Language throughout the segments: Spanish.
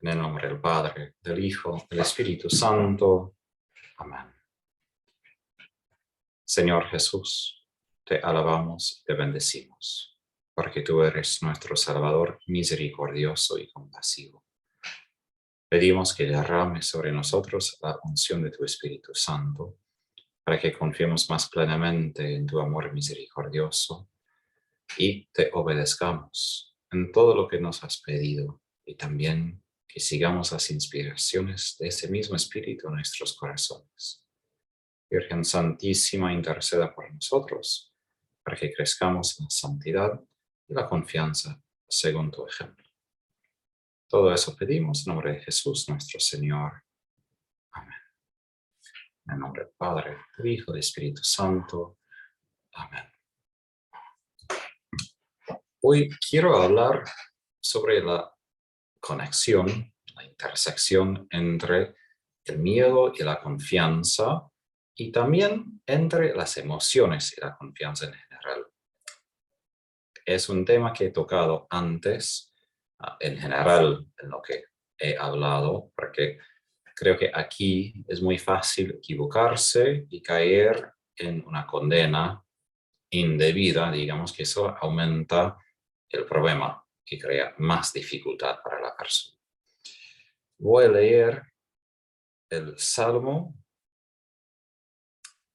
En el nombre del Padre, del Hijo, del Espíritu Santo. Amén. Señor Jesús, te alabamos y te bendecimos, porque tú eres nuestro Salvador misericordioso y compasivo. Pedimos que derrames sobre nosotros la unción de tu Espíritu Santo, para que confiemos más plenamente en tu amor misericordioso y te obedezcamos en todo lo que nos has pedido, y también que sigamos las inspiraciones de ese mismo Espíritu en nuestros corazones. Virgen Santísima, interceda por nosotros, para que crezcamos en la santidad y la confianza según tu ejemplo. Todo eso pedimos en nombre de Jesús nuestro Señor. Amén. En el nombre del Padre, del Hijo y del Espíritu Santo. Amén. Hoy quiero hablar sobre la conexión, la intersección entre el miedo y la confianza, y también entre las emociones y la confianza en general. Es un tema que he tocado antes, en general, en lo que he hablado, porque creo que aquí es muy fácil equivocarse y caer en una condena indebida, digamos, que eso aumenta el problema y crea más dificultad para la persona. Voy a leer el Salmo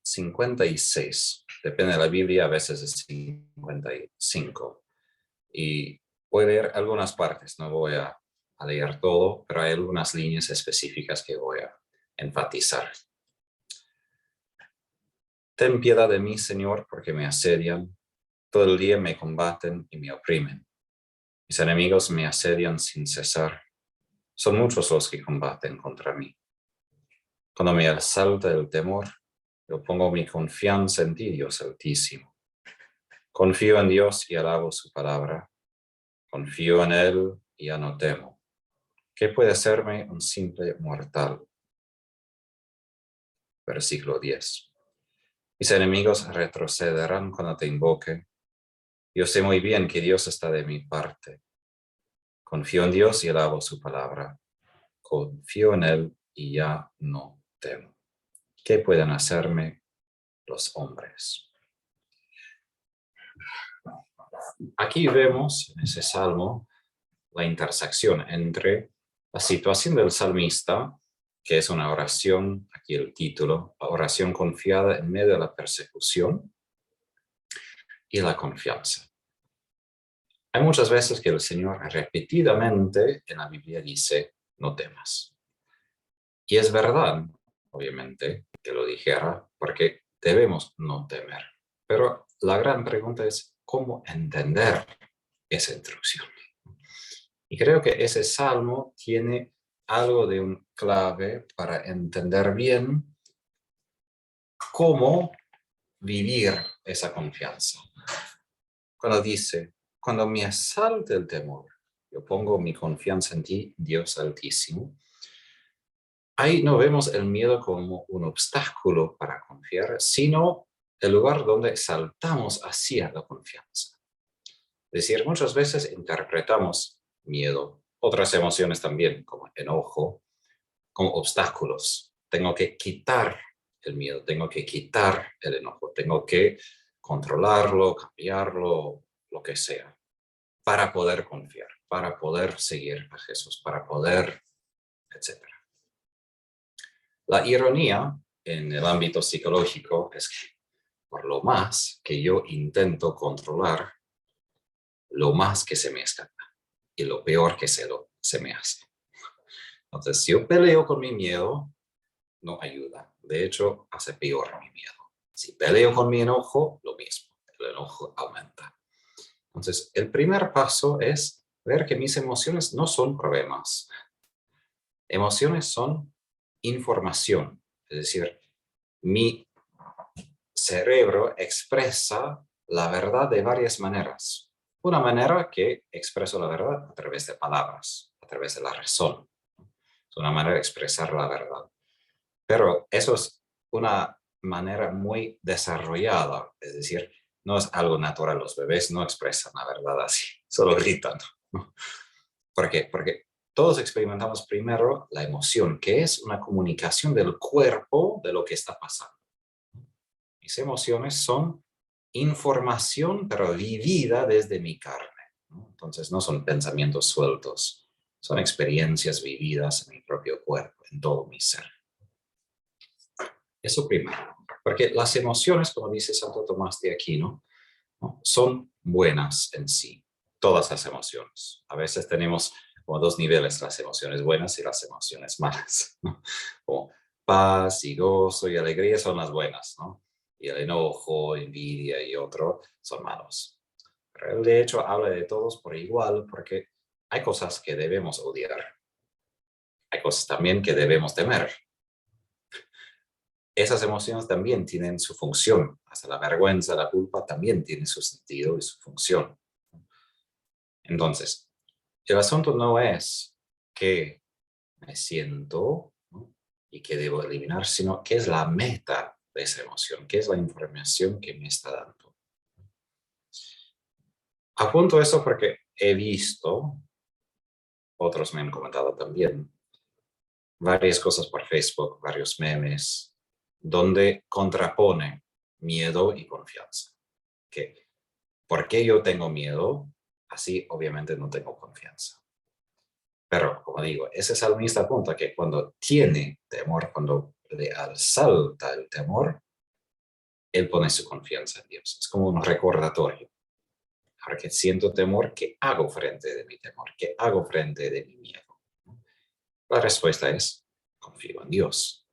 56. Depende de la Biblia, a veces es 55. Y voy a leer algunas partes, no voy a leer todo, pero hay algunas líneas específicas que voy a enfatizar. Ten piedad de mí, Señor, porque me asedian. Todo el día me combaten y me oprimen. Mis enemigos me asedian sin cesar. Son muchos los que combaten contra mí. Cuando me asalta el temor, yo pongo mi confianza en ti, Dios Altísimo. Confío en Dios y alabo su palabra. Confío en Él y ya no temo. ¿Qué puede hacerme un simple mortal? Versículo 10. Mis enemigos retrocederán cuando te invoque. Yo sé muy bien que Dios está de mi parte. Confío en Dios y alabo su palabra. Confío en Él y ya no temo. ¿Qué pueden hacerme los hombres? Aquí vemos en ese salmo la intersección entre la situación del salmista, que es una oración, aquí el título, la oración confiada en medio de la persecución, y la confianza. Hay muchas veces que el Señor repetidamente en la Biblia dice, no temas. Y es verdad, obviamente, que lo dijera, porque debemos no temer. Pero la gran pregunta es, ¿cómo entender esa instrucción? Y creo que ese salmo tiene algo de un clave para entender bien cómo vivir esa confianza. Cuando dice, cuando me asalta el temor, yo pongo mi confianza en ti, Dios Altísimo. Ahí no vemos el miedo como un obstáculo para confiar, sino el lugar donde saltamos hacia la confianza. Es decir, muchas veces interpretamos miedo, otras emociones también, como enojo, como obstáculos. Tengo que quitar el miedo, tengo que quitar el enojo, tengo que controlarlo, cambiarlo, lo que sea, para poder confiar, para poder seguir a Jesús, para poder, etc. La ironía en el ámbito psicológico es que por lo más que yo intento controlar, lo más que se me escapa y lo peor que se me hace. Entonces, si yo peleo con mi miedo, no ayuda. De hecho, hace peor mi miedo. Si peleo con mi enojo, lo mismo. El enojo aumenta. Entonces, el primer paso es ver que mis emociones no son problemas. Emociones son información. Es decir, mi cerebro expresa la verdad de varias maneras. Una manera que expreso la verdad a través de palabras, a través de la razón. Es una manera de expresar la verdad. Pero eso es una manera muy desarrollada, es decir, no es algo natural. Los bebés no expresan la verdad así, solo gritan, ¿no? ¿Por qué? Porque todos experimentamos primero la emoción, que es una comunicación del cuerpo de lo que está pasando. Mis emociones son información, pero vivida desde mi carne, ¿no? Entonces no son pensamientos sueltos, son experiencias vividas en mi propio cuerpo, en todo mi ser. Eso primero, porque las emociones, como dice Santo Tomás de Aquino, ¿no?, son buenas en sí, todas las emociones. A veces tenemos como dos niveles, las emociones buenas y las emociones malas, ¿no? Como paz y gozo y alegría son las buenas, ¿no? Y el enojo, envidia y otro son malos. Pero él de hecho habla de todos por igual porque hay cosas que debemos odiar. Hay cosas también que debemos temer. Esas emociones también tienen su función. Hasta la vergüenza, la culpa también tienen su sentido y su función. Entonces, el asunto no es que me siento, ¿no?, y que debo eliminar, sino qué es la meta de esa emoción, qué es la información que me está dando. Apunto eso porque he visto, otros me han comentado también, varias cosas por Facebook, varios memes, donde contrapone miedo y confianza. Que, ¿por qué yo tengo miedo? Así obviamente no tengo confianza. Pero, como digo, ese salmista apunta que cuando tiene temor, cuando le asalta el temor, él pone su confianza en Dios. Es como un recordatorio. Ahora que siento temor, ¿qué hago frente de mi temor? ¿Qué hago frente de mi miedo? La respuesta es, confío en Dios.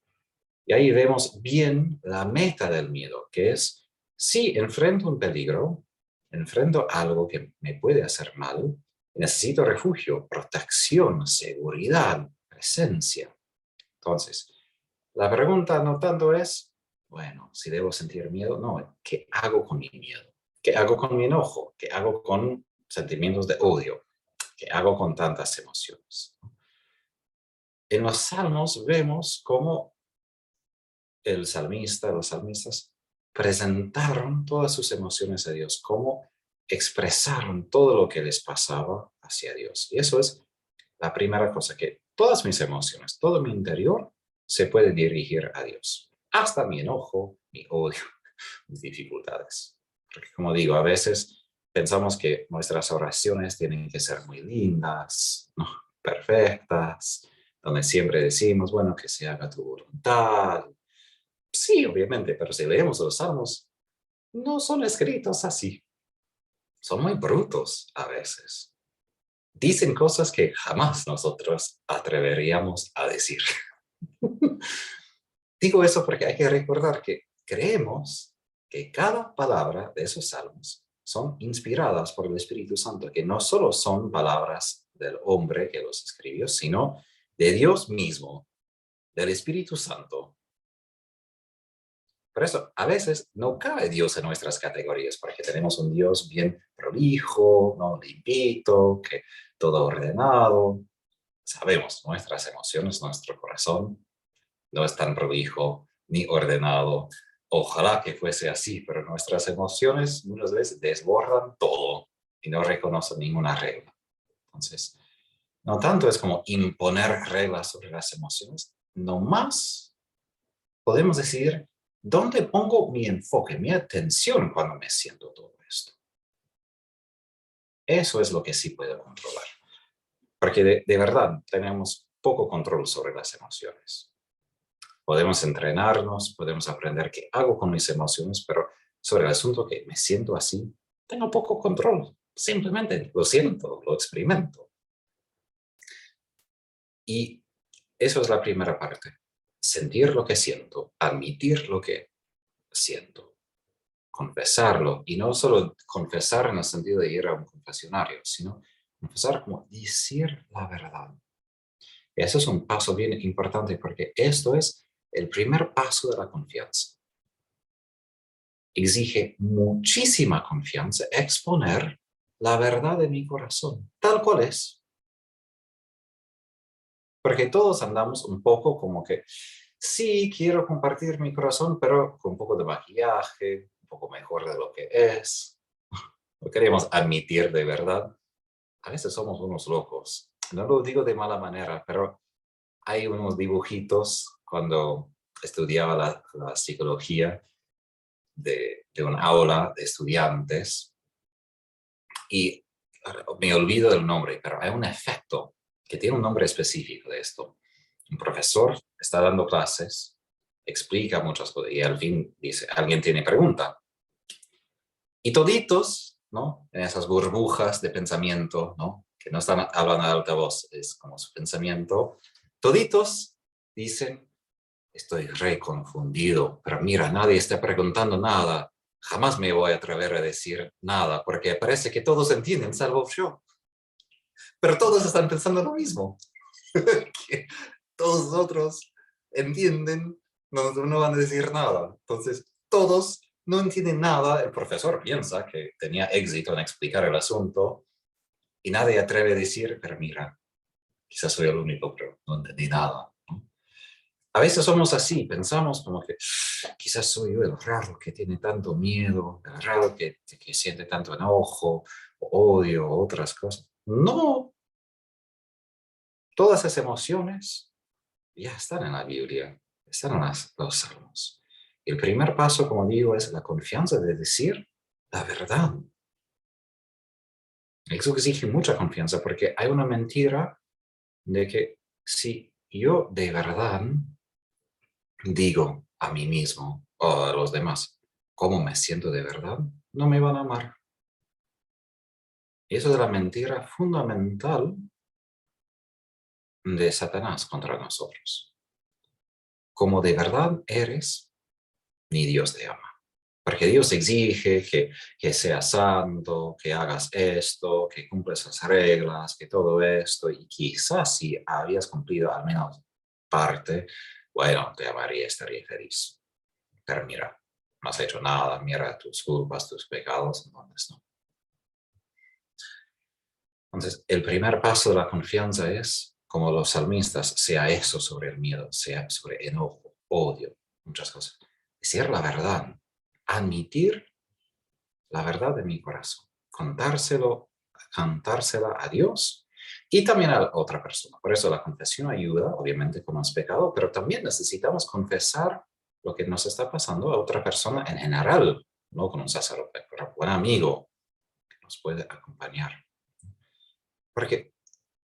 Y ahí vemos bien la meta del miedo, que es, si enfrento un peligro, enfrento algo que me puede hacer mal, necesito refugio, protección, seguridad, presencia. Entonces, la pregunta no tanto es, bueno, si debo sentir miedo, no, ¿qué hago con mi miedo? ¿Qué hago con mi enojo? ¿Qué hago con sentimientos de odio? ¿Qué hago con tantas emociones? En los salmos vemos cómo el salmista, los salmistas, presentaron todas sus emociones a Dios, cómo expresaron todo lo que les pasaba hacia Dios. Y eso es la primera cosa, que todas mis emociones, todo mi interior se puede dirigir a Dios. Hasta mi enojo, mi odio, mis dificultades. Porque como digo, a veces pensamos que nuestras oraciones tienen que ser muy lindas, ¿no?, perfectas, donde siempre decimos, bueno, que se haga tu voluntad. Sí, obviamente, pero si leemos los salmos, no son escritos así. Son muy brutos a veces. Dicen cosas que jamás nosotros atreveríamos a decir. Digo eso porque hay que recordar que creemos que cada palabra de esos salmos son inspiradas por el Espíritu Santo, que no solo son palabras del hombre que los escribió, sino de Dios mismo, del Espíritu Santo. Por eso, a veces no cabe Dios en nuestras categorías, porque tenemos un Dios bien prolijo, no limpito, que todo ordenado. Sabemos, nuestras emociones, nuestro corazón no es tan prolijo ni ordenado. Ojalá que fuese así, pero nuestras emociones muchas veces desbordan todo y no reconocen ninguna regla. Entonces, no tanto es como imponer reglas sobre las emociones, no más podemos decidir dónde pongo mi enfoque, mi atención cuando me siento todo esto. Eso es lo que sí puedo controlar, porque de verdad tenemos poco control sobre las emociones. Podemos entrenarnos, podemos aprender qué hago con mis emociones, pero sobre el asunto que me siento así, tengo poco control. Simplemente lo siento, lo experimento. Y eso es la primera parte. Sentir lo que siento, admitir lo que siento, confesarlo. Y no solo confesar en el sentido de ir a un confesionario, sino confesar como decir la verdad. Eso es un paso bien importante porque esto es el primer paso de la confianza. Exige muchísima confianza exponer la verdad de mi corazón, tal cual es. Porque todos andamos un poco como que, sí, quiero compartir mi corazón, pero con un poco de maquillaje, un poco mejor de lo que es. No queremos admitir de verdad. A veces somos unos locos. No lo digo de mala manera, pero hay unos dibujitos cuando estudiaba la psicología de un aula de estudiantes y me olvido del nombre, pero hay un efecto que tiene un nombre específico de esto. Un profesor está dando clases, explica muchas cosas y al fin dice, alguien tiene pregunta. Y toditos, ¿no? En esas burbujas de pensamiento, ¿no? Que no están hablando a alta voz, es como su pensamiento. Toditos dicen, estoy reconfundido, pero mira, nadie está preguntando nada. Jamás me voy a atrever a decir nada, porque parece que todos entienden, salvo yo. Pero todos están pensando lo mismo. Que todos los otros entienden, no van a decir nada. Entonces, todos no entienden nada. El profesor piensa que tenía éxito en explicar el asunto y nadie atreve a decir, pero mira, quizás soy el único, pero no entendí nada. ¿No? A veces somos así, pensamos como que quizás soy yo el raro que tiene tanto miedo, el raro que siente tanto enojo, o odio, o otras cosas. No, todas esas emociones ya están en la Biblia, están en los salmos. El primer paso, como digo, es la confianza de decir la verdad. Eso exige mucha confianza porque hay una mentira de que si yo de verdad digo a mí mismo o a los demás cómo me siento de verdad, no me van a amar. Y eso es la mentira fundamental de Satanás contra nosotros. Como de verdad eres, ni Dios te ama. Porque Dios exige que seas santo, que hagas esto, que cumples las reglas, que todo esto, y quizás si habías cumplido al menos parte, bueno, te amaría, estaría feliz. Pero mira, no has hecho nada, mira tus culpas, tus pecados, entonces no. Entonces, el primer paso de la confianza es, como los salmistas, sea eso sobre el miedo, sea sobre enojo, odio, muchas cosas. Decir la verdad, admitir la verdad de mi corazón, cantársela a Dios y también a otra persona. Por eso la confesión ayuda, obviamente, con los pecados, pero también necesitamos confesar lo que nos está pasando a otra persona en general, no con un sacerdote, pero un buen amigo que nos puede acompañar. Porque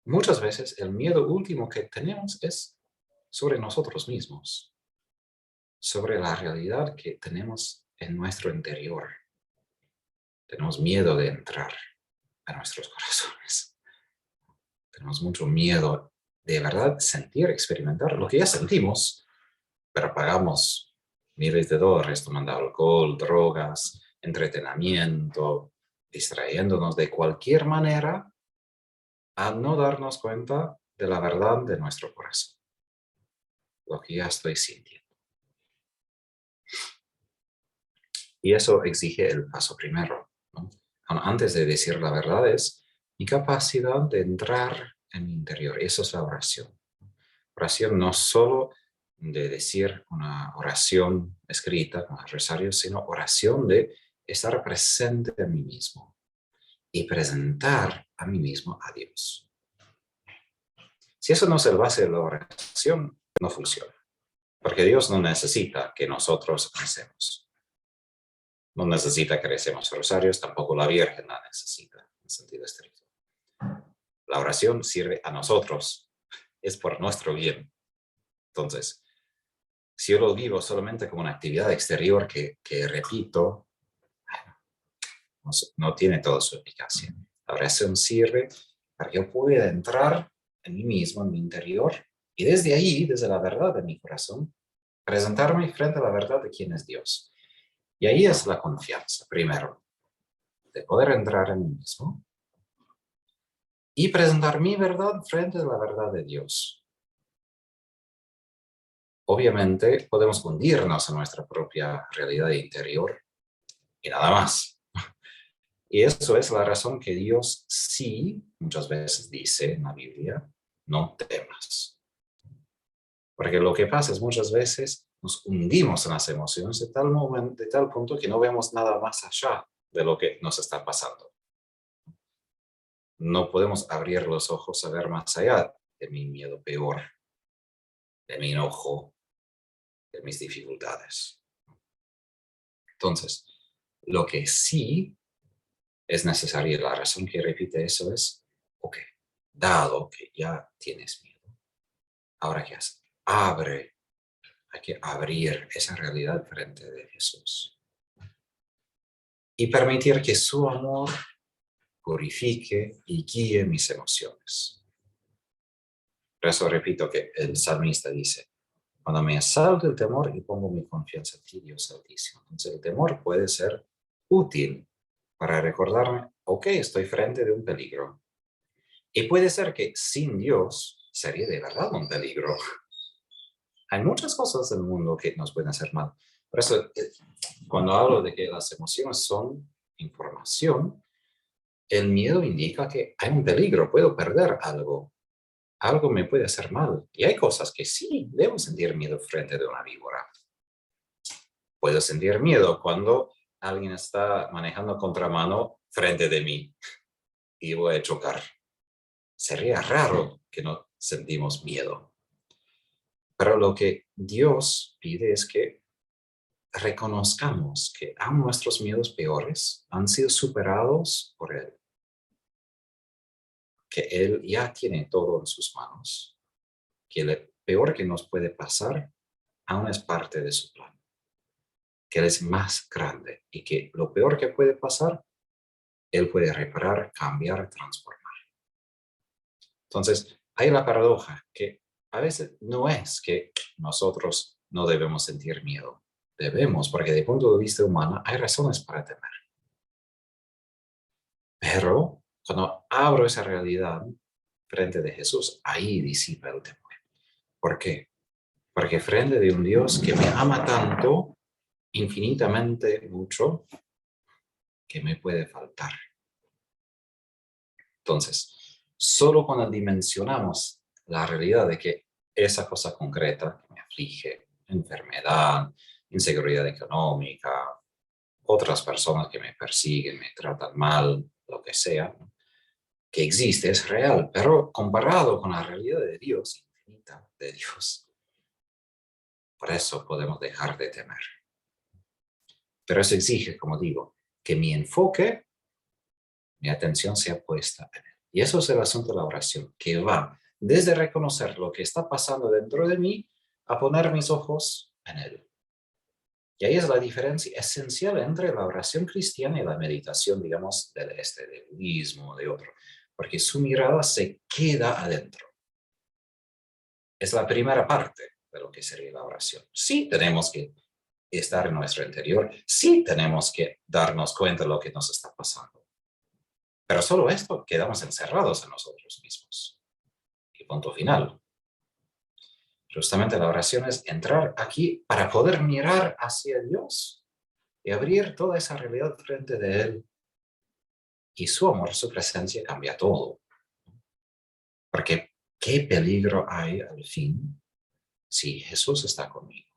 muchas veces el miedo último que tenemos es sobre nosotros mismos, sobre la realidad que tenemos en nuestro interior. Tenemos miedo de entrar a nuestros corazones. Tenemos mucho miedo de verdad sentir, experimentar lo que ya sentimos, pero pagamos miles de dólares tomando alcohol, drogas, entretenimiento, distrayéndonos de cualquier manera a no darnos cuenta de la verdad de nuestro corazón, lo que ya estoy sintiendo. Y eso exige el paso primero, ¿no? Antes de decir la verdad es mi capacidad de entrar en mi interior. Eso es la oración. Oración no solo de decir una oración escrita con el rosario, sino oración de estar presente a mí mismo y presentar a mí mismo a Dios. Si eso no es el base de la oración, no funciona. Porque Dios no necesita que nosotros recemos. No necesita que recemos rosarios, tampoco la Virgen la necesita, en sentido estricto. La oración sirve a nosotros, es por nuestro bien. Entonces, si yo lo vivo solamente como una actividad exterior que repito, no tiene toda su eficacia. La oración sirve para que yo pueda entrar en mí mismo, en mi interior, y desde ahí, desde la verdad de mi corazón, presentarme frente a la verdad de quién es Dios. Y ahí es la confianza, primero, de poder entrar en mí mismo y presentar mi verdad frente a la verdad de Dios. Obviamente podemos hundirnos en nuestra propia realidad interior y nada más. Y eso es la razón que Dios sí muchas veces dice en la Biblia, no temas. Porque lo que pasa es muchas veces nos hundimos en las emociones de tal punto que no vemos nada más allá de lo que nos está pasando. no podemos abrir los ojos a ver más allá de mi miedo peor, de mi enojo, de mis dificultades. Entonces, lo que sí es necesario, la razón que repite eso es, ok, dado que ya tienes miedo, ahora ¿qué haces? Hay que abrir esa realidad frente de Jesús y permitir que su amor purifique y guíe mis emociones. Por eso repito que el salmista dice, cuando me asalta el temor y pongo mi confianza en ti, Dios Altísimo. Entonces el temor puede ser útil para recordarme, ok, estoy frente de un peligro. Y puede ser que sin Dios sería de verdad un peligro. Hay muchas cosas del mundo que nos pueden hacer mal. Por eso, cuando hablo de que las emociones son información, el miedo indica que hay un peligro, puedo perder algo. Algo me puede hacer mal. Y hay cosas que sí, debo sentir miedo frente de una víbora. Puedo sentir miedo cuando alguien está manejando contramano frente de mí y voy a chocar. Sería raro que no sentimos miedo. Pero lo que Dios pide es que reconozcamos que aún nuestros miedos peores han sido superados por Él. Que Él ya tiene todo en sus manos. Que lo peor que nos puede pasar aún es parte de su plan. Que Él es más grande y que lo peor que puede pasar, Él puede reparar, cambiar, transformar. Entonces, hay la paradoja que a veces no es que nosotros no debemos sentir miedo. Debemos, porque desde el punto de vista humano hay razones para temer. Pero cuando abro esa realidad frente de Jesús, ahí disipa el temor. ¿Por qué? Porque frente de un Dios que me ama tanto, infinitamente mucho, que me puede faltar. Entonces, solo cuando dimensionamos la realidad de que esa cosa concreta que me aflige, enfermedad, inseguridad económica, otras personas que me persiguen, me tratan mal, lo que sea, que existe, es real, pero comparado con la realidad de Dios, infinita de Dios, por eso podemos dejar de temer. Pero eso exige, como digo, que mi enfoque, mi atención sea puesta en Él. Y eso es el asunto de la oración, que va desde reconocer lo que está pasando dentro de mí a poner mis ojos en Él. Y ahí es la diferencia esencial entre la oración cristiana y la meditación, digamos, del budismo, de otro, porque su mirada se queda adentro. Es la primera parte de lo que sería la oración. Sí tenemos que estar en nuestro interior, sí tenemos que darnos cuenta de lo que nos está pasando. Pero solo esto quedamos encerrados en nosotros mismos. Y punto final. Justamente la oración es entrar aquí para poder mirar hacia Dios y abrir toda esa realidad frente de Él. Y su amor, su presencia cambia todo. Porque ¿qué peligro hay al fin si Jesús está conmigo?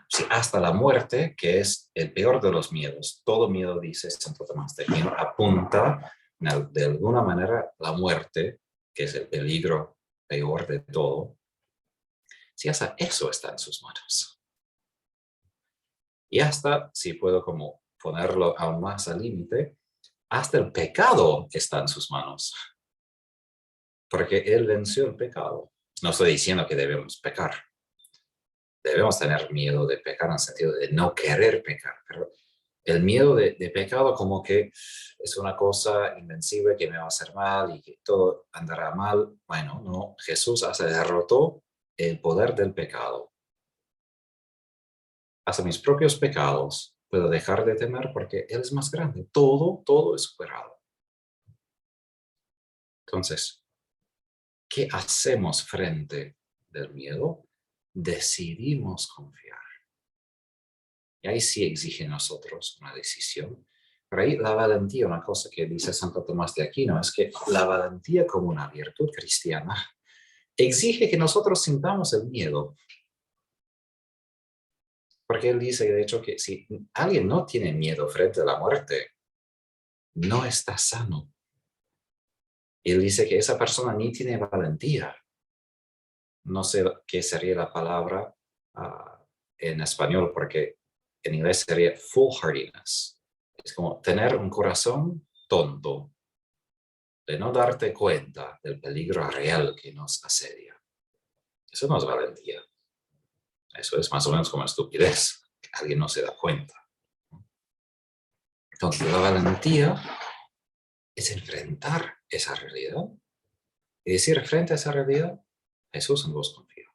Si hasta la muerte, que es el peor de los miedos, todo miedo, dice Santo Tomás de Aquino, apunta de alguna manera la muerte, que es el peligro peor de todo, si hasta eso está en sus manos. Y hasta, si puedo como ponerlo aún más al límite, hasta el pecado está en sus manos, porque Él venció el pecado. No estoy diciendo que debemos pecar. Debemos tener miedo de pecar en el sentido de no querer pecar, pero el miedo de pecado como que es una cosa invencible que me va a hacer mal y que todo andará mal. Bueno, no, Jesús hasta derrotó el poder del pecado. Hasta mis propios pecados puedo dejar de temer porque Él es más grande. Todo es superado. Entonces, ¿qué hacemos frente del miedo? Decidimos confiar. Y ahí sí exige nosotros una decisión. Pero ahí la valentía, una cosa que dice Santo Tomás de Aquino, es que la valentía como una virtud cristiana exige que nosotros sintamos el miedo. Porque él dice, de hecho, que si alguien no tiene miedo frente a la muerte, no está sano. Y él dice que esa persona ni tiene valentía. No sé qué sería la palabra en español, porque en inglés sería foolhardiness. Es como tener un corazón tonto, de no darte cuenta del peligro real que nos asedia. Eso no es valentía. Eso es más o menos como estupidez, que alguien no se da cuenta. Entonces, la valentía es enfrentar esa realidad y decir frente a esa realidad, Jesús, en vos confío.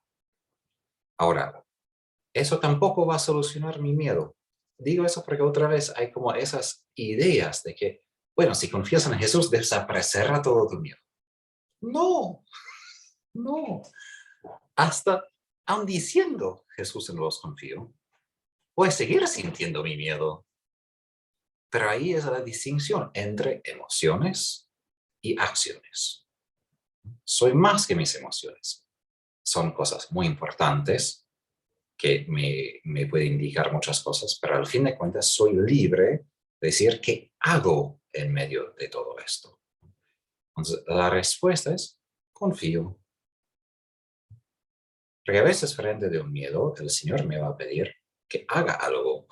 Ahora, eso tampoco va a solucionar mi miedo. Digo eso porque otra vez hay como esas ideas de que, bueno, si confías en Jesús, desaparecerá todo tu miedo. No, no. Hasta aun diciendo Jesús, en vos confío, voy a seguir sintiendo mi miedo. Pero ahí es la distinción entre emociones y acciones. Soy más que mis emociones. Son cosas muy importantes que me pueden indicar muchas cosas, pero al fin de cuentas soy libre de decir qué hago en medio de todo esto. Entonces, la respuesta es confío. Porque a veces frente de un miedo, el Señor me va a pedir que haga algo.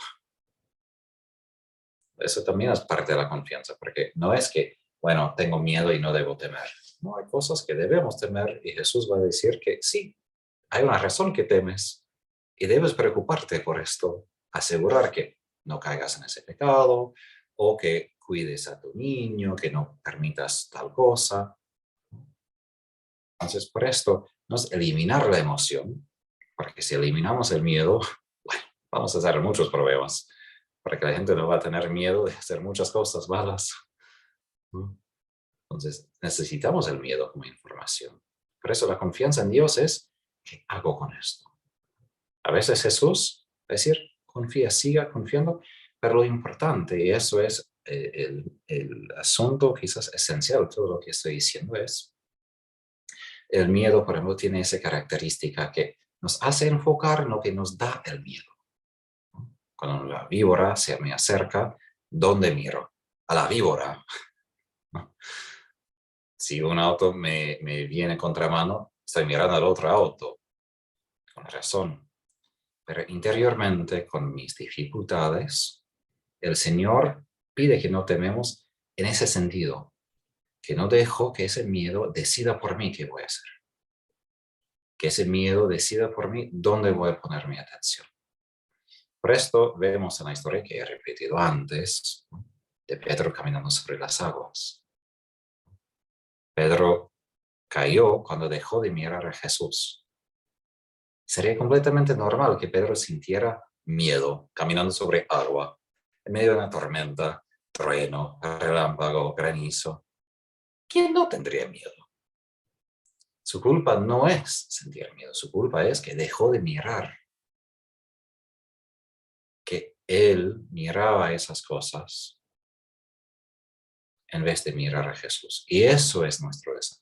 Eso también es parte de la confianza, porque no es que, bueno, tengo miedo y no debo temer. No, hay cosas que debemos temer y Jesús va a decir que sí, hay una razón que temes y debes preocuparte por esto, asegurar que no caigas en ese pecado o que cuides a tu niño, que no permitas tal cosa. Entonces, por esto, no es eliminar la emoción, porque si eliminamos el miedo, bueno, vamos a hacer muchos problemas, porque la gente no va a tener miedo de hacer muchas cosas malas. ¿No? Entonces, necesitamos el miedo como información. Por eso la confianza en Dios es, ¿qué hago con esto? A veces Jesús va a decir, confía, siga confiando, pero lo importante, y eso es el asunto quizás esencial, todo lo que estoy diciendo es, el miedo, por ejemplo, tiene esa característica que nos hace enfocar en lo que nos da el miedo. Cuando la víbora se me acerca, ¿dónde miro? A la víbora. Si un auto me viene contramano, estoy mirando al otro auto, con razón. Pero interiormente, con mis dificultades, el Señor pide que no tememos en ese sentido, que no dejo que ese miedo decida por mí qué voy a hacer, que ese miedo decida por mí dónde voy a poner mi atención. Por esto vemos en la historia que he repetido antes, de Pedro caminando sobre las aguas. Pedro cayó cuando dejó de mirar a Jesús. Sería completamente normal que Pedro sintiera miedo caminando sobre agua, en medio de una tormenta, trueno, relámpago, granizo. ¿Quién no tendría miedo? Su culpa no es sentir miedo, su culpa es que dejó de mirar, que él miraba esas cosas en vez de mirar a Jesús. Y eso es nuestro desafío.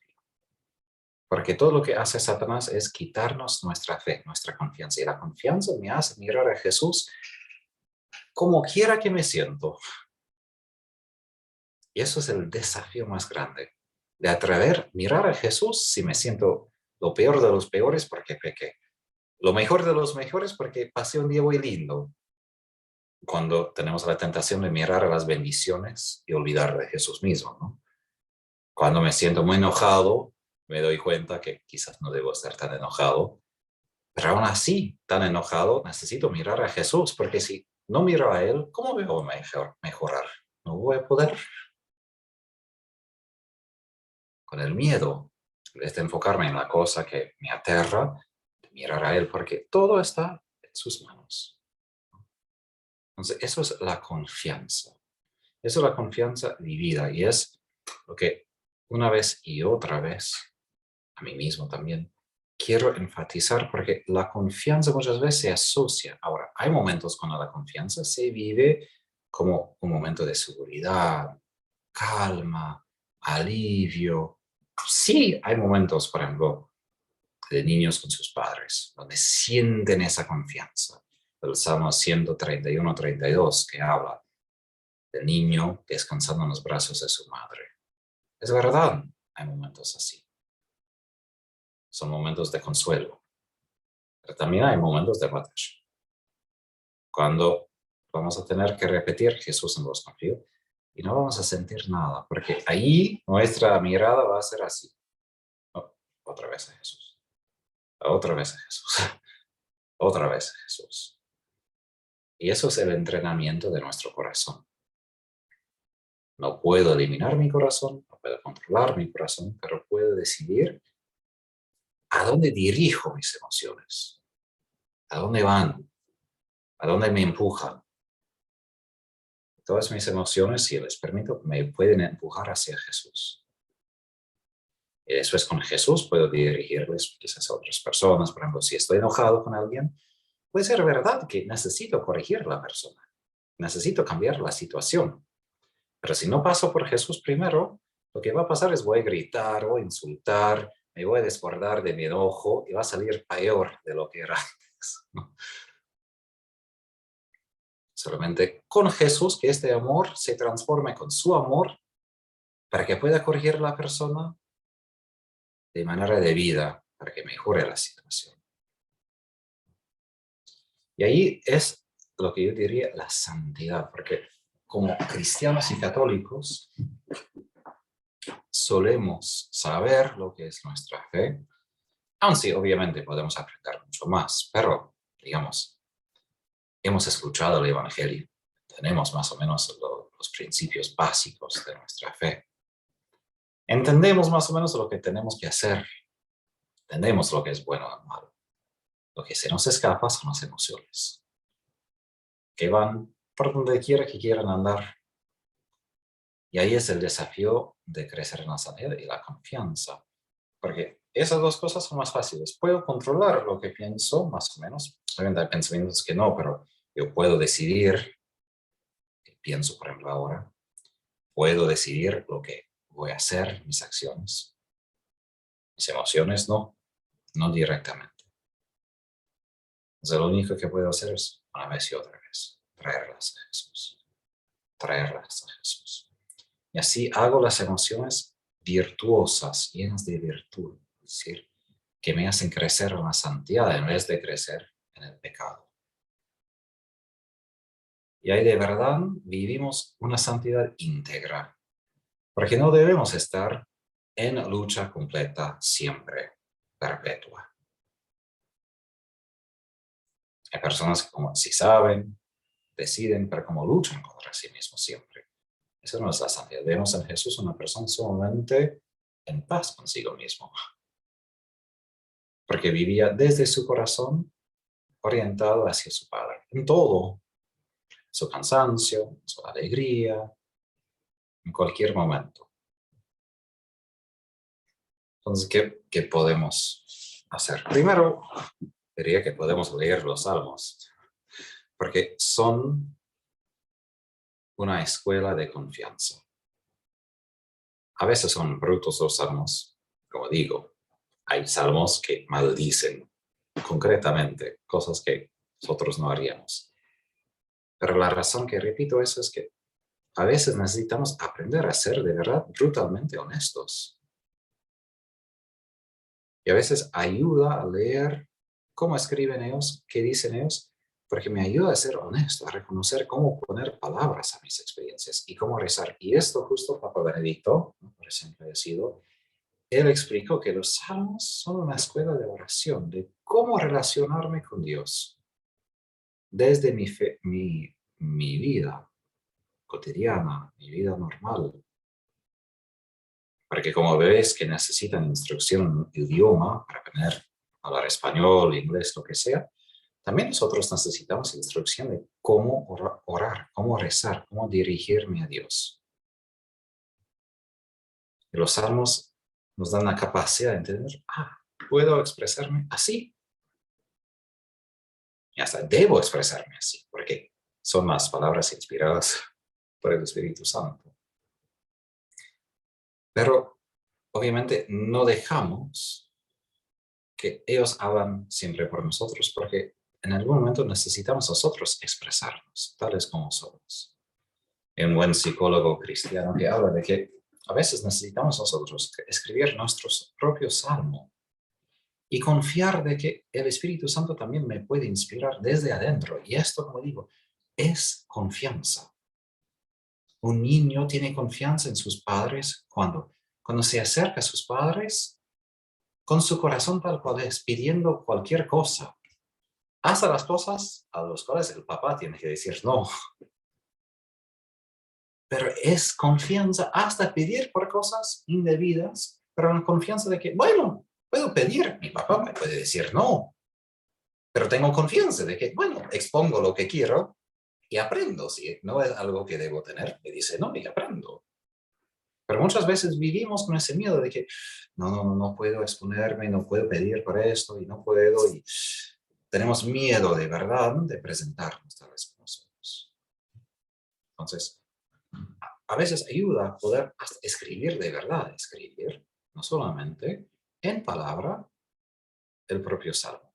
Porque todo lo que hace Satanás es quitarnos nuestra fe, nuestra confianza. Y la confianza me hace mirar a Jesús como quiera que me siento. Y eso es el desafío más grande. De atrever, mirar a Jesús si me siento lo peor de los peores porque pequé. Lo mejor de los mejores porque pasé un día muy lindo. Cuando tenemos la tentación de mirar a las bendiciones y olvidar de Jesús mismo, ¿no? Cuando me siento muy enojado, me doy cuenta que quizás no debo estar tan enojado, pero aún así, tan enojado, necesito mirar a Jesús, porque si no miro a Él, ¿cómo me voy a mejorar? No voy a poder. Con el miedo, en vez de enfocarme en la cosa que me aterra, mirar a Él, porque todo está en sus manos. Entonces, eso es la confianza. Eso es la confianza vivida y es lo que una vez y otra vez, a mí mismo también, quiero enfatizar porque la confianza muchas veces se asocia. Ahora, hay momentos cuando la confianza se vive como un momento de seguridad, calma, alivio. Sí, hay momentos, por ejemplo, de niños con sus padres, donde sienten esa confianza. El Salmo 131-32 que habla del niño descansando en los brazos de su madre. Es verdad, hay momentos así. Son momentos de consuelo. Pero también hay momentos de batalla. Cuando vamos a tener que repetir Jesús en vos confío y no vamos a sentir nada, porque ahí nuestra mirada va a ser así. Oh, otra vez a Jesús. Otra vez a Jesús. Otra vez a Jesús. Y eso es el entrenamiento de nuestro corazón. No puedo eliminar mi corazón, no puedo controlar mi corazón, pero puedo decidir a dónde dirijo mis emociones, a dónde van, a dónde me empujan. Todas mis emociones, si les permito, me pueden empujar hacia Jesús. Y después con Jesús puedo dirigirles quizás a otras personas. Por ejemplo, si estoy enojado con alguien, puede ser verdad que necesito corregir a la persona. Necesito cambiar la situación. Pero si no paso por Jesús primero, lo que va a pasar es voy a gritar, voy a insultar, me voy a desbordar de mi enojo y va a salir peor de lo que era antes, ¿no? Solamente con Jesús, que este amor se transforme con su amor para que pueda corregir a la persona de manera debida, para que mejore la situación. Y ahí es lo que yo diría la santidad, porque como cristianos y católicos solemos saber lo que es nuestra fe, aun si obviamente podemos aprender mucho más, pero digamos, hemos escuchado el Evangelio, tenemos más o menos los principios básicos de nuestra fe. Entendemos más o menos lo que tenemos que hacer, entendemos lo que es bueno o malo. Lo que se nos escapa son las emociones, que van por donde quiera que quieran andar. Y ahí es el desafío de crecer en la santidad y la confianza. Porque esas dos cosas son más fáciles. Puedo controlar lo que pienso, más o menos. Obviamente hay pensamientos que no, pero yo puedo decidir qué pienso, por ejemplo, ahora. Puedo decidir lo que voy a hacer, mis acciones. Mis emociones no, no directamente. Entonces lo único que puedo hacer es, una vez y otra vez, traerlas a Jesús. Traerlas a Jesús. Y así hago las emociones virtuosas, llenas de virtud. Es decir, que me hacen crecer en la santidad en vez de crecer en el pecado. Y ahí de verdad vivimos una santidad íntegra, porque no debemos estar en lucha completa siempre, perpetua. Hay personas que como si saben, deciden, pero como luchan contra sí mismos siempre. Esa no es la santidad. Vemos en Jesús una persona sumamente en paz consigo mismo, porque vivía desde su corazón orientado hacia su Padre, en todo, su cansancio, su alegría, en cualquier momento. Entonces, ¿qué podemos hacer? Primero, diría que podemos leer los salmos, porque son una escuela de confianza. A veces son brutos los salmos, como digo. Hay salmos que maldicen concretamente cosas que nosotros no haríamos. Pero la razón que repito eso es que a veces necesitamos aprender a ser de verdad brutalmente honestos. Y a veces ayuda a leer cómo escriben ellos, qué dicen ellos, porque me ayuda a ser honesto, a reconocer cómo poner palabras a mis experiencias y cómo rezar. Y esto justo Papa Benedicto, por ejemplo, ha sido, él explicó que los salmos son una escuela de oración, de cómo relacionarme con Dios desde mi vida cotidiana, mi vida normal. Porque como bebés que necesitan instrucción en idioma para aprender a hablar español, inglés, lo que sea, también nosotros necesitamos instrucción de cómo orar, cómo rezar, cómo dirigirme a Dios. Y los salmos nos dan la capacidad de entender, puedo expresarme así. Y hasta debo expresarme así, porque son las palabras inspiradas por el Espíritu Santo. Pero obviamente no dejamos que ellos hablan siempre por nosotros, porque en algún momento necesitamos nosotros expresarnos, tales como somos. Hay un buen psicólogo cristiano que habla de que A veces necesitamos nosotros escribir nuestro propio salmo y confiar de que el Espíritu Santo también me puede inspirar desde adentro. Y esto, como digo, es confianza. Un niño tiene confianza en sus padres cuando se acerca a sus padres con su corazón tal cual es, pidiendo cualquier cosa. Hasta las cosas a las cuales el papá tiene que decir no. Pero es confianza hasta pedir por cosas indebidas, pero en confianza de que, bueno, puedo pedir, mi papá me puede decir no, pero tengo confianza de que, bueno, expongo lo que quiero y aprendo. Si no es algo que debo tener, me dice no y aprendo. Pero muchas veces vivimos con ese miedo de que no puedo exponerme, no puedo pedir por esto y no puedo. Y tenemos miedo de verdad de presentarnos tal vez como somos. Entonces, a veces ayuda a poder hasta escribir de verdad, escribir, no solamente en palabra, el propio salmo.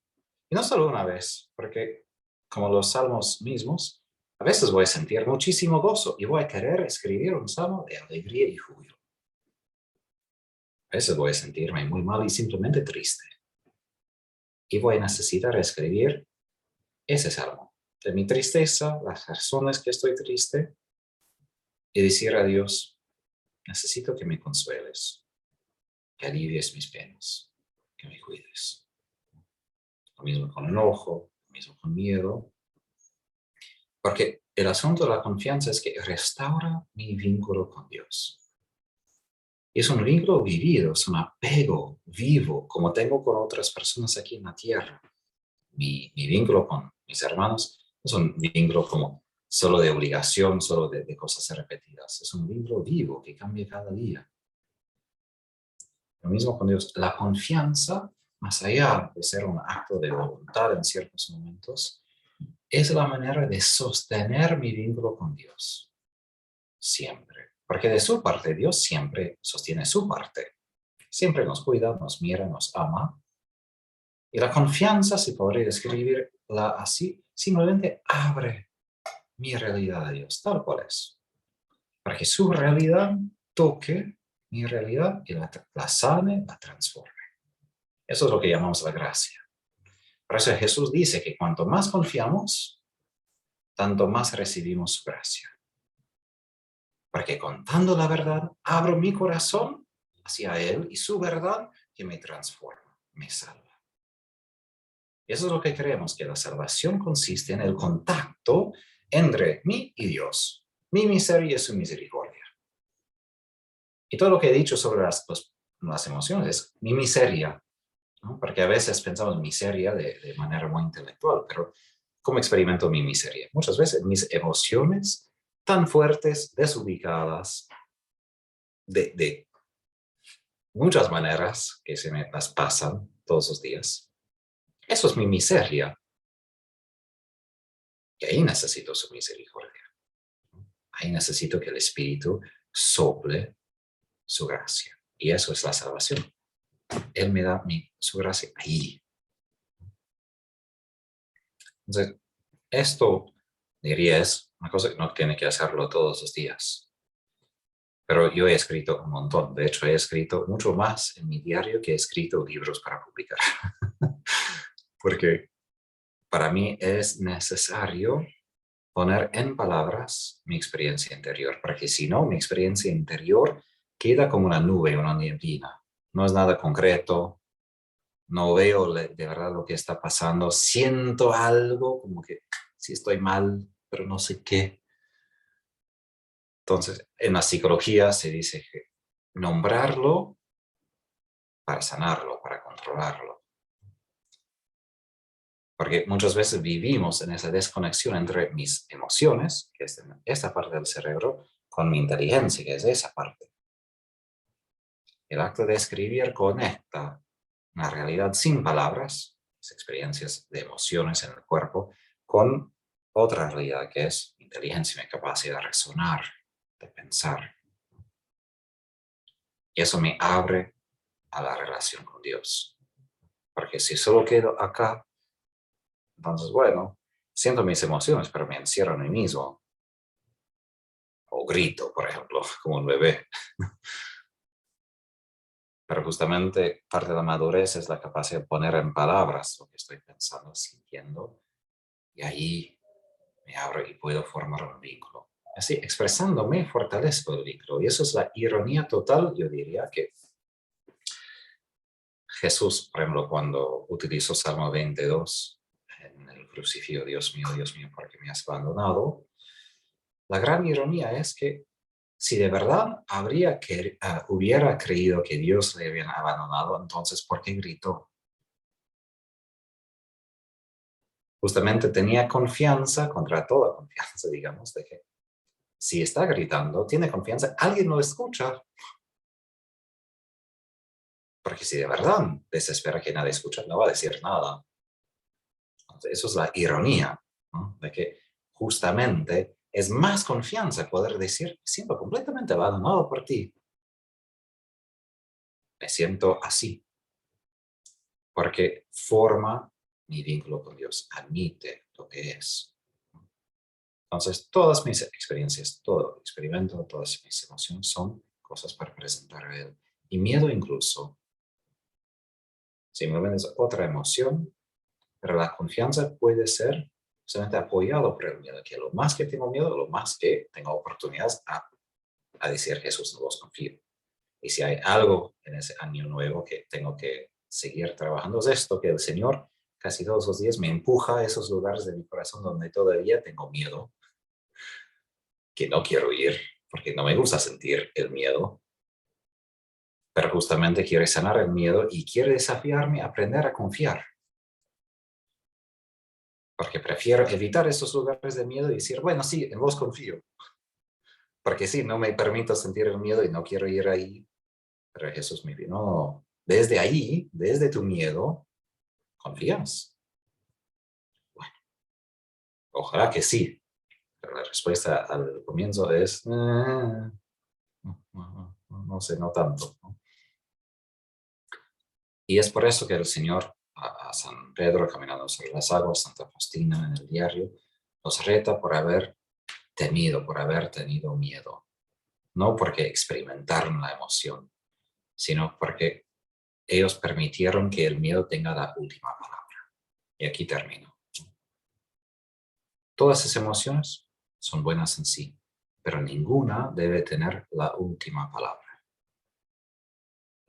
Y no solo una vez, porque como los salmos mismos, a veces voy a sentir muchísimo gozo y voy a querer escribir un salmo de alegría y júbilo. A veces voy a sentirme muy mal y simplemente triste. Y voy a necesitar escribir ese salmo de mi tristeza, las razones que estoy triste, y decir a Dios, necesito que me consueles, que alivies mis penas, que me cuides. Lo mismo con enojo, lo mismo con miedo. Porque el asunto de la confianza es que restaura mi vínculo con Dios. Y es un vínculo vivido, es un apego vivo, como tengo con otras personas aquí en la tierra. Mi vínculo con mis hermanos no es un vínculo como solo de obligación, solo de cosas repetidas. Es un vínculo vivo que cambia cada día. Lo mismo con Dios. La confianza, más allá de ser un acto de voluntad en ciertos momentos, es la manera de sostener mi vínculo con Dios. Siempre. Porque de su parte, Dios siempre sostiene su parte. Siempre nos cuida, nos mira, nos ama. Y la confianza, si podría describirla así, simplemente abre mi realidad a Dios, tal cual es. Para que su realidad toque mi realidad y la sane, la transforme. Eso es lo que llamamos la gracia. Por eso Jesús dice que cuanto más confiamos, tanto más recibimos su gracia. Porque contando la verdad, abro mi corazón hacia Él y su verdad que me transforma, me salva. Y eso es lo que creemos, que la salvación consiste en el contacto entre mí y Dios, mi miseria y su misericordia. Y todo lo que he dicho sobre las emociones es mi miseria, ¿no? Porque a veces pensamos miseria de manera muy intelectual, pero ¿cómo experimento mi miseria? Muchas veces mis emociones tan fuertes, desubicadas, de muchas maneras que se me las pasan todos los días. Eso es mi miseria. Y ahí necesito su misericordia. Ahí necesito que el Espíritu sople su gracia. Y eso es la salvación. Él me da su gracia ahí. Entonces, esto, diría, es una cosa que no tiene que hacerlo todos los días. Pero yo he escrito un montón. De hecho, he escrito mucho más en mi diario que he escrito libros para publicar. Porque para mí es necesario poner en palabras mi experiencia interior, porque si no, mi experiencia interior queda como una nube, una neblina. No es nada concreto, no veo de verdad lo que está pasando, siento algo, como que sí estoy mal, pero no sé qué. Entonces, en la psicología se dice que nombrarlo para sanarlo, para controlarlo. Porque muchas veces vivimos en esa desconexión entre mis emociones, que es esta parte del cerebro, con mi inteligencia, que es esa parte. El acto de escribir conecta una realidad sin palabras, las experiencias de emociones en el cuerpo, con otra realidad que es inteligencia, mi capacidad de razonar, de pensar. Y eso me abre a la relación con Dios. Porque si solo quedo acá, entonces, bueno, siento mis emociones, pero me encierro en mí mismo. o grito, por ejemplo, como un bebé. Pero justamente parte de la madurez es la capacidad de poner en palabras lo que estoy pensando, sintiendo, y ahí me abro y puedo formar un vínculo. Así, expresándome, fortalezco el vínculo. Y eso es la ironía total, yo diría, que Jesús, por ejemplo, cuando utilizó Salmo 22 en el crucifijo, Dios mío, ¿por qué me has abandonado? La gran ironía es que si de verdad hubiera creído que Dios le había abandonado, entonces, ¿por qué gritó? Justamente tenía confianza, contra toda confianza, digamos, de que si está gritando, tiene confianza, alguien lo escucha. Porque si de verdad desespera que nadie escucha, no va a decir nada. Entonces, eso es la ironía, ¿no? De que justamente es más confianza poder decir, me siento completamente abandonado por ti. Me siento así, porque forma mi vínculo con Dios, admite lo que es. Entonces, todas mis experiencias, todo experimento, todas mis emociones son cosas para presentar a Él. Y miedo incluso, simplemente es otra emoción, pero la confianza puede ser solamente apoyado por el miedo, que lo más que tengo miedo, lo más que tengo oportunidades a decir Jesús, no los confío. Y si hay algo en ese año nuevo que tengo que seguir trabajando, es esto, que el Señor casi todos los días me empuja a esos lugares de mi corazón donde todavía tengo miedo, que no quiero ir, porque no me gusta sentir el miedo, pero justamente quiere sanar el miedo y quiere desafiarme a aprender a confiar, porque prefiero evitar esos lugares de miedo y decir, bueno, sí, en vos confío, porque sí, no me permito sentir el miedo y no quiero ir ahí, pero Jesús me dijo, no, desde ahí, desde tu miedo, confías. Bueno, ojalá que sí, pero la respuesta al comienzo es, no sé, no tanto, ¿no? Y es por eso que el Señor a San Pedro caminando sobre las aguas, Santa Faustina en el diario, nos reta por haber tenido miedo. No porque experimentaron la emoción, sino porque ellos permitieron que el miedo tenga la última palabra. Y aquí termino. Todas esas emociones son buenas en sí, pero ninguna debe tener la última palabra.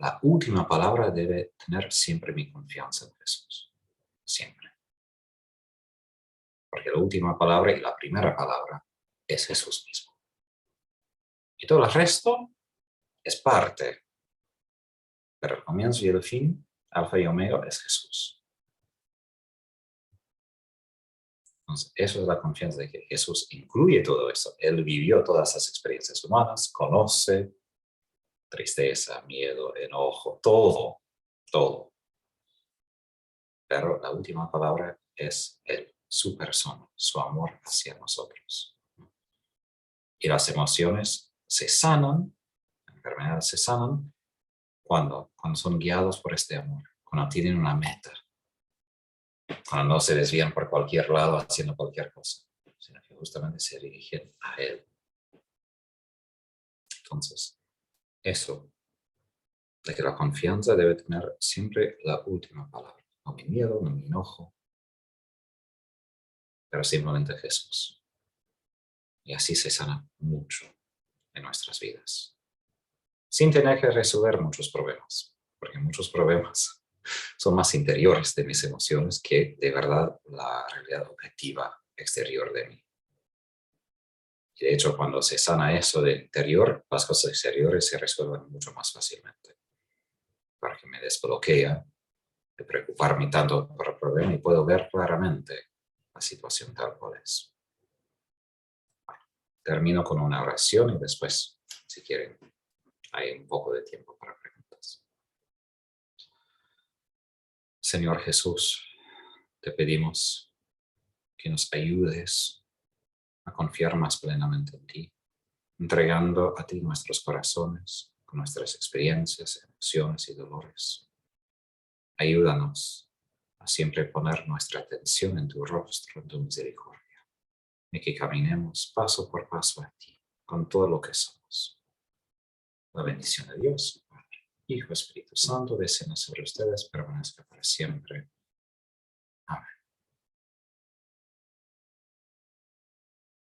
La última palabra debe tener siempre mi confianza en Jesús. Siempre. Porque la última palabra y la primera palabra es Jesús mismo. Y todo el resto es parte, pero el comienzo y el fin, alfa y omega, es Jesús. Entonces, eso es la confianza de que Jesús incluye todo eso. Él vivió todas esas experiencias humanas, conoce tristeza, miedo, enojo, todo, todo. Pero la última palabra es Él, su persona, su amor hacia nosotros. Y las emociones se sanan, las enfermedades se sanan cuando son guiados por este amor, cuando tienen una meta, cuando no se desvían por cualquier lado haciendo cualquier cosa, sino que justamente se dirigen a Él. Entonces, eso, de que la confianza debe tener siempre la última palabra. No mi miedo, no mi enojo, pero simplemente Jesús. Y así se sana mucho en nuestras vidas, sin tener que resolver muchos problemas, porque muchos problemas son más interiores de mis emociones que de verdad la realidad objetiva exterior de mí. Y de hecho, cuando se sana eso del interior, las cosas exteriores se resuelven mucho más fácilmente, porque me desbloquea de preocuparme tanto por el problema y puedo ver claramente la situación tal cual es. Bueno, termino con una oración y después, si quieren, hay un poco de tiempo para preguntas. Señor Jesús, te pedimos que nos ayudes a confiar más plenamente en ti, entregando a ti nuestros corazones con nuestras experiencias, emociones y dolores. Ayúdanos a siempre poner nuestra atención en tu rostro, en tu misericordia, y que caminemos paso por paso a ti, con todo lo que somos. La bendición de Dios, Padre, Hijo, Espíritu Santo, descienda sobre ustedes, permanezca para siempre.